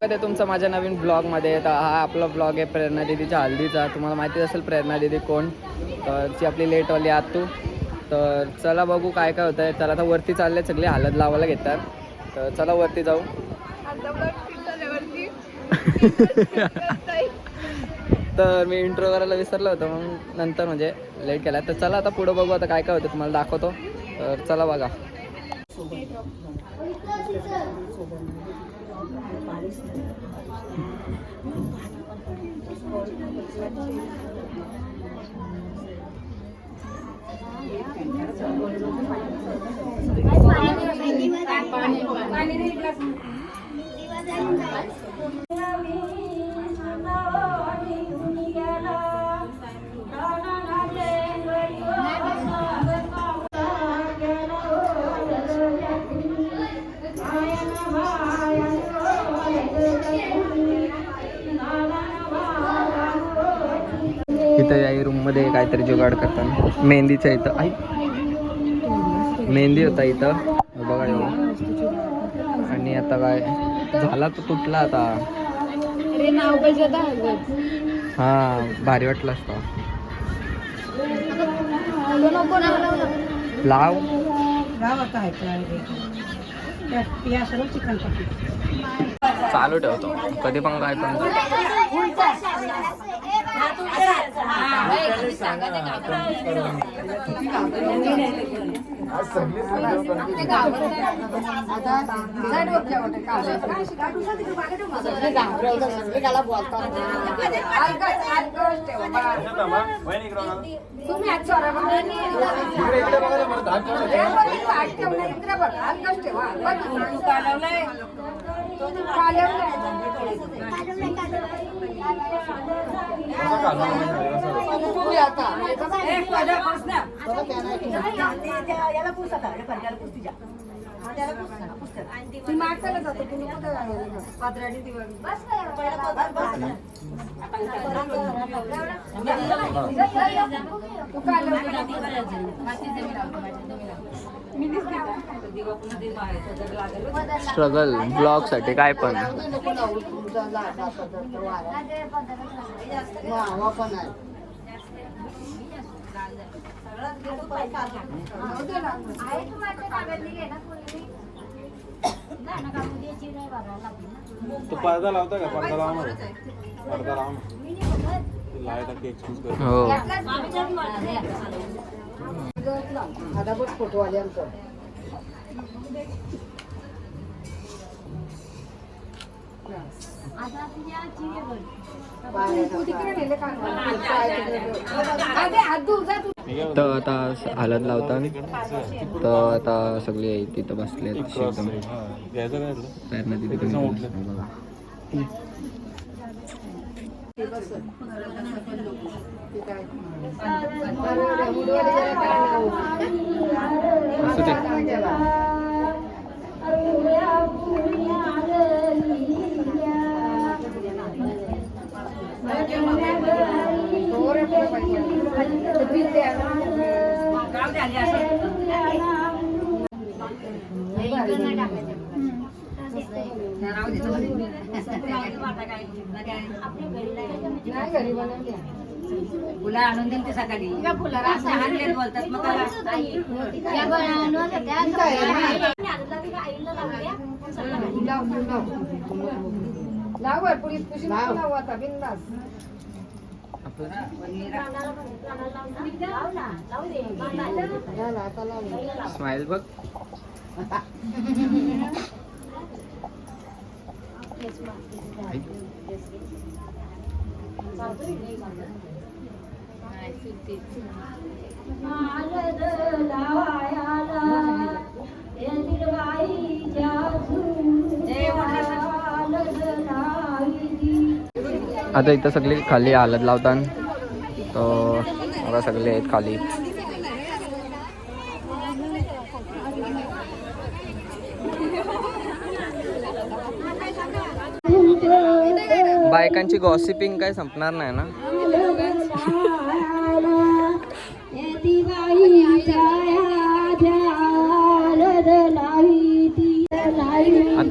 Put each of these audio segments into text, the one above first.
स्वागत आहे तुमचं माझ्या नवीन ब्लॉगमध्ये. तर हा आपला ब्लॉग आहे प्रेरणा दीदीच्या हल्दीचा. तुम्हाला माहिती असेल प्रेरणा दीदी कोण, तर ती आपली लेटवाली आतू. तर चला बघू काय काय होतं आहे. तर आता वरती चालले, सगळे हळद लावायला घेतात. तर चला वरती जाऊ. तर मी इंट्रो करायला विसरलो होतो, मग नंतर म्हणजे लेट केला. तर चला आता पुढं बघू आता काय काय होतं, तुम्हाला दाखवतो. तर चला बघा. इथं या रूम मध्ये काहीतरी जुगाड करताना मेहंदीच्या इथं आई मेहंदी होता इथं बघा एवढं. आणि आता काय झाला तो तुटला आता. हा भारी वाटला असता. लाव चालू ठेवतो कधी पण काय पण. स्ट्रगल ब्लॉग साठी काय पण. तो पडदा लावता का? पडदा लावा ना. पडदा लावा ना. लाईट आखी एक्सक्यूज कर. हो फटाफट फोटो आले आमचं. तर आता हळद लावतात. तर आता सगळे तिथं बसले एकदम. प्रेरणा दीदी बघा. असू दे. फुलं आणून देते सकाळी. फुलं बोलतात मग स्माइल बघ. आता इथं सगळे खाली हळद लावतात. तर बघा सगळे आहेत खाली. बायकांची गॉसिपिंग काय संपणार नाही ना.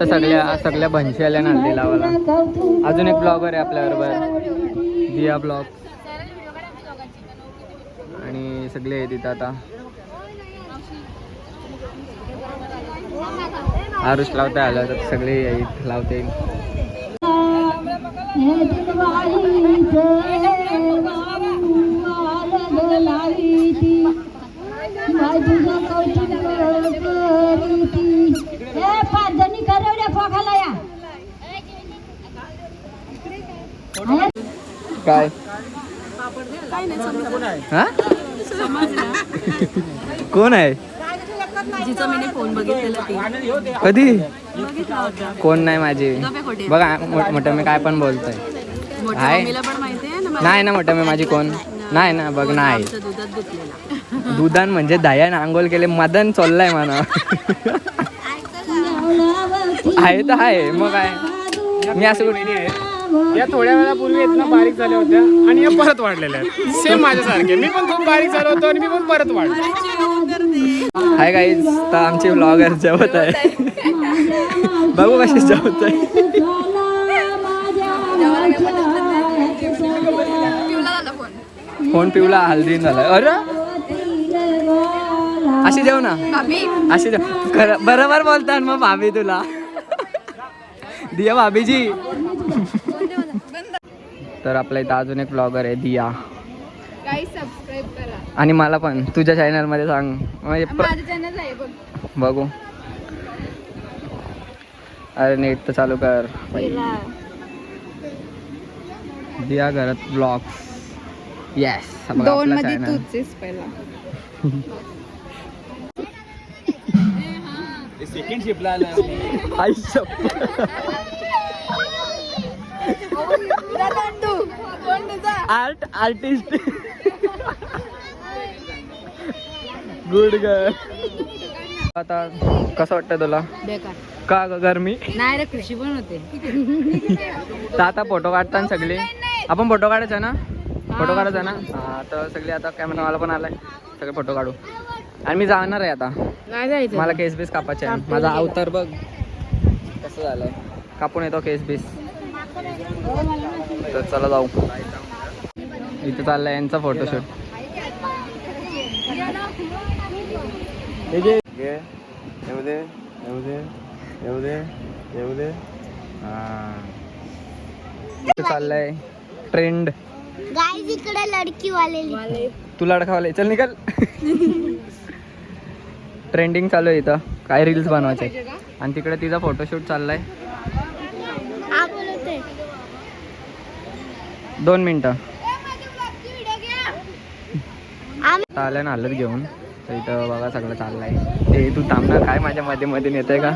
आता सगळ्या भंशी आल्या ना हल्दी लावायला. अजून एक ब्लॉगर आहे आपल्याबरोबर, दिया ब्लॉग. आणि सगळे आहेत तिथं आता. आरुष लावता आला तर सगळे येईल लावते. काय हा कोण आहे? जिचा मी फोन बघितलेला ती. कधी? बघितला होता. कोण नाही माझी. बघा मोठं मी काय पण बोलतोय. मोठ्या मम्मीला पण माहिती आहे ना. नाही ना मोठं मी माझी कोण नाही ना. बघ नाही आमच्या दुधात धुतलेला. दुधान म्हणजे दह्यान आंघोळ केले मदन चोललाय म्हणा. आहे तर आहे मग काय. मी असं या थोड्या वेळापूर्वी आहेत ना बारीक झाल्या होत्या आणि या परत वाढलेल्या आहेत. सेम माझ्यासारखे. मी पण खूप बारीक झालो होतो आणि मी पण परत वाढलो. हाय गाईज, तर आमचे व्लॉगर जेवत आहे. बघू कशी जेवत आहे. फोन पिवला हल्दी झालाय. अरे अशी जेव ना. अशी जेव. बरोबर बोलतात मग भाभी तुला. दिया भाभीजी. तर आपल्या इथं अजून एक ब्लॉगर आहे दिया. सबस्क्राईब करा आणि मला पण तुझ्या चॅनल मध्ये सांग म्हणजे माझं चॅनल आहे बघ. बघू. अरे नेट तर चालू कर. दिया घरात ब्लॉग. येस. दोन मध्ये तूच पहिला. सेकंड शिपला आला. Artist good girl. आता कसं वाटतं तुला? बेकार. का ग गरमी? नाही रे खुशी पण होते. तर आता फोटो काढताना सगळे आपण फोटो काढायचा ना. फोटो काढायचा ना. हा तर सगळे आता कॅमेरा मला पण आलाय. सगळे फोटो काढू. आणि मी जाणार आहे आता. नाही जायचं. मला केस बीस कापायचे आहे. माझा अवतार बघ कसं झालंय. कापून येतो केस बीस. तर चला जाऊ. इथं चाललंय यांचा फोटोशूट. येऊ दे येऊ दे येऊ दे येऊ दे. इथं चाललंय ट्रेंड. गाइस इकडे लडकी वाले तू लडकावाले चल निकल. ट्रेंडिंग चालू आहे इथं. काय रील्स बनवायचे. आणि तिकडे तिचा फोटोशूट चाललाय. 2 मिनिटं आलं ना हालत घेऊन. तर इथं बघा सगळं चाललंय. ते तू थांबणार काय माझ्या मध्ये मध्ये नेते का.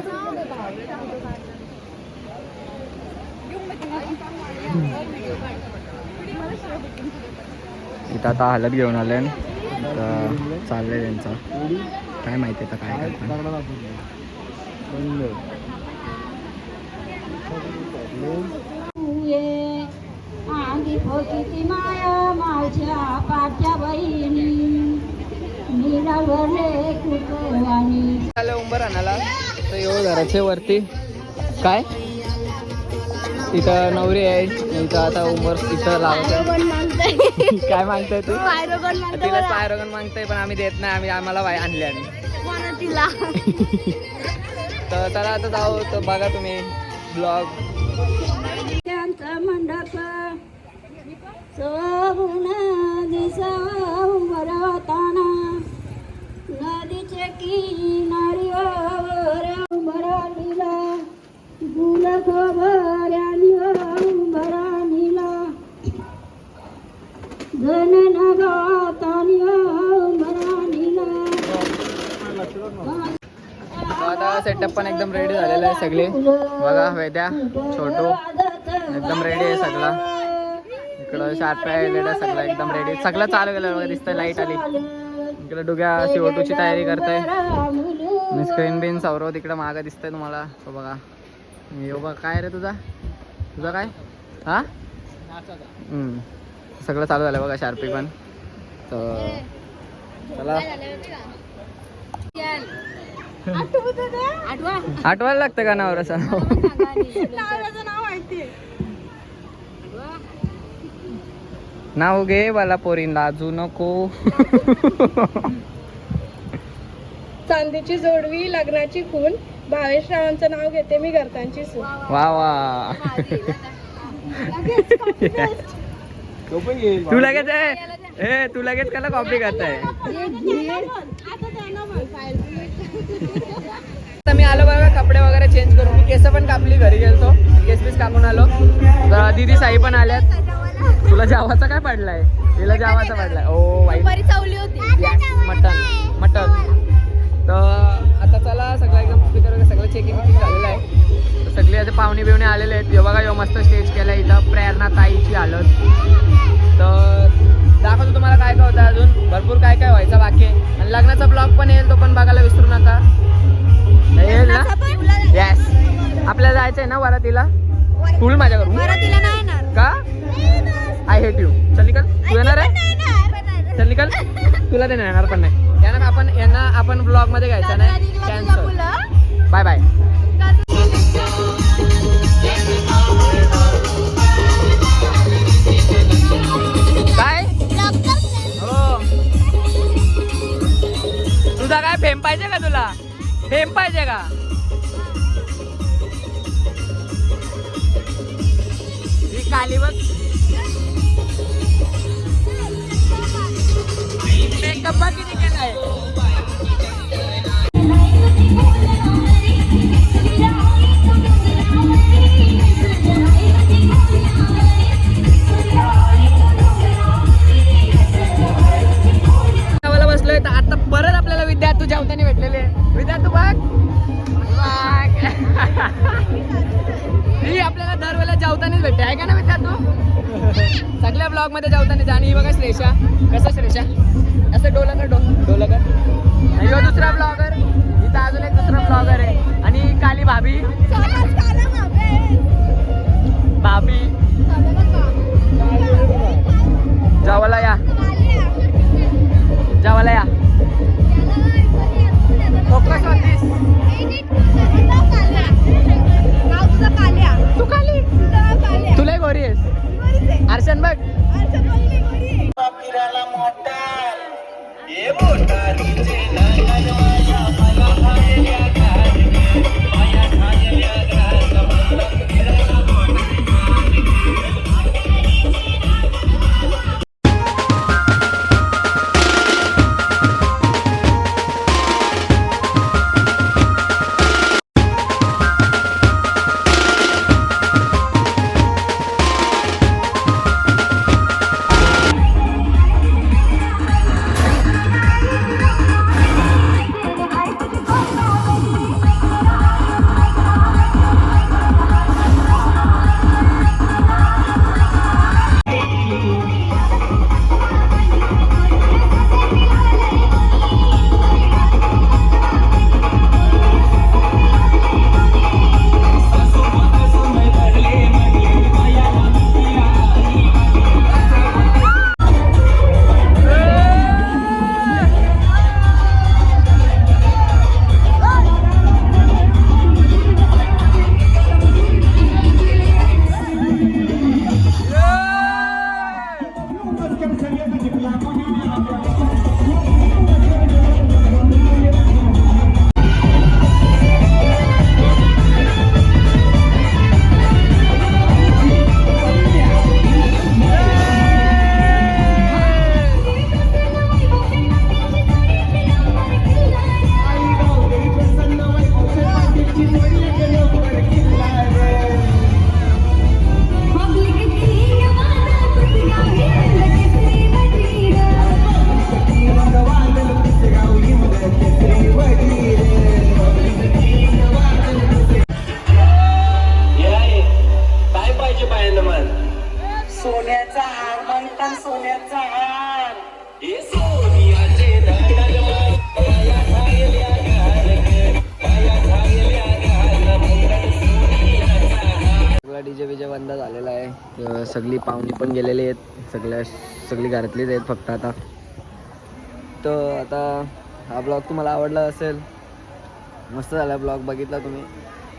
इथं आता हालत घेऊन आलंय. तर चाललंय त्यांचं काय माहिती आता काय करतात. माया माझ्या पाठ्या बहिणी निरावले कुटवाणी. आलं उंबर आणायला. तर येऊ घराचे वरती. काय इथं नवरी आहे. इथं आता उंबर इथं लावायचं. काय मागताय तू? तिला पायरोगन मागताय पण आम्ही देत नाही. आम्हाला आणले आम्ही. तर चला आता जाऊ. तर बघा तुम्ही ब्लॉग. त्यांचा मंडप सोहून दिसाऊ मराताना नदीचे किनारीवर उभराणीला गुल खबऱ्यानी उभराणीला जन नगातानी उभराणीला. आता सेटअप पण एकदम रेडी झालेला आहे. सगळे बघा वेद्या छोटू एकदम रेडी आहे सगळा. इकडं शार्प आहे सगळं एकदम रेडी. सगळं चालू केलं बघा. दिसतंय लाईट आली. इकडे डुग्या CO2ची तयारी करताय. आणि स्क्रीन बिन सौरव तिकडे मागं दिसतंय तुम्हाला. तो बघा येऊ बघा. काय रे तुझा काय हा सगळं चालू झालं बघा. शार्पी पण. तर चला आठवायला लागतं का नवऱ्याचं नाव? नाव घे मला पोरीन लाजू नको. चांदीची जोडवी लग्नाची खून भावेश रावांचं नाव घेते मी घरच्यांची सून. वा वा. तो पण घेईल तू लगेच आहे तू लगेच कला कॉपी करताय. आता मी आलो बघा कपडे वगैरे चेंज करून. मी केस पण कापली, घरी गेलतो केस पीस कापून आलो. तर दीदी साई पण आल्यात. तुला जावाचा काय पडलाय? तिला जावाचा पडलाय. ओ वाईट मटन मटन. तर आता चला सगळं एकदम स्पीकर वगैरे सगळं चेकिंग झालेलं आहे. तर सगळे आता पाहुणे बिवणे आलेले आहेत. यो बघा यो मस्त स्टेज केलं इथं. प्रेरणा ताईची हालत. तर दाखवतो तुम्हाला काय काय होतं. अजून भरपूर काय काय व्हायचं बाकी आहे. आणि लग्नाचा ब्लॉग पण येईल, तो पण बघायला विसरू नका. येईल ना? येस. आपल्याला जायचंय ना वरातीला. तू माझ्या घरून का? I hate you. चल निकल. तू येणार आहे? चल निकल. तुला ते येणार पण नाही. यांना आपण ब्लॉग मध्ये घ्यायचा नाही. कॅन्सल. Bye bye. काय हो तुझा काय फेम पाहिजे का? तुला फेम पाहिजे का? ही काली बघ. मेकअप बघ किती केलाय. बसलोय तर आता परत आपल्याला विद्या तू जेवताना भेटलेले. विद्या तू बघ. ही आपल्याला दरवेळेला जेवतानाच भेटते आहे का ना विद्या तू? सगळ्या ब्लॉग मध्ये जेवताना. आणि ही बघा श्रेषा. कसं श्रेषा? असं डोलकर. आणि ह्यो दुसरा ब्लॉगर. इथं अजून एक दुसरा ब्लॉगर आहे. आणि काली भाभी. भाभी जेवायला या. जेवायला या. फोकस ऑन दिस. तू काली. तुला गोरी आहेस. अर्शन बघ. डीजे बीजे बंद झालेला आहे. सगळी पाहुणी पण गेलेली आहेत. सगळी घरातलीच आहेत फक्त आता. तर आता हा ब्लॉग तुम्हाला आवडला असेल मस्त झाला ब्लॉग बघितला तुम्ही.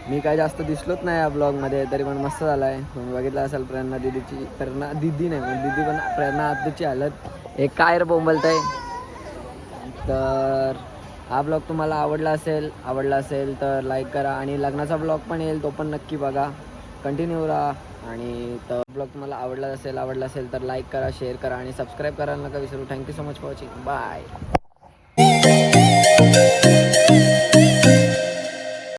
मी काय जास्त दिसलोच नाही या ब्लॉगमध्ये, तरी पण मस्त झाला आहे. तुम्ही बघितला असेल प्रेरणा दिदीची, प्रेरणा दिदी नाही पण दिदी पण प्रेरणा आत्तूची हालत एक काय रे बोंबलत आहे. तर हा ब्लॉग तुम्हाला आवडला असेल तर लाईक करा आणि लग्नाचा ब्लॉग पण येईल, तो पण नक्की बघा, कंटिन्यू राहा. आणि तर ब्लॉग तुम्हाला आवडला असेल तर लाईक करा, शेअर करा आणि सबस्क्राईब करायला नका विसरू. Thank you so much for watching. Bye.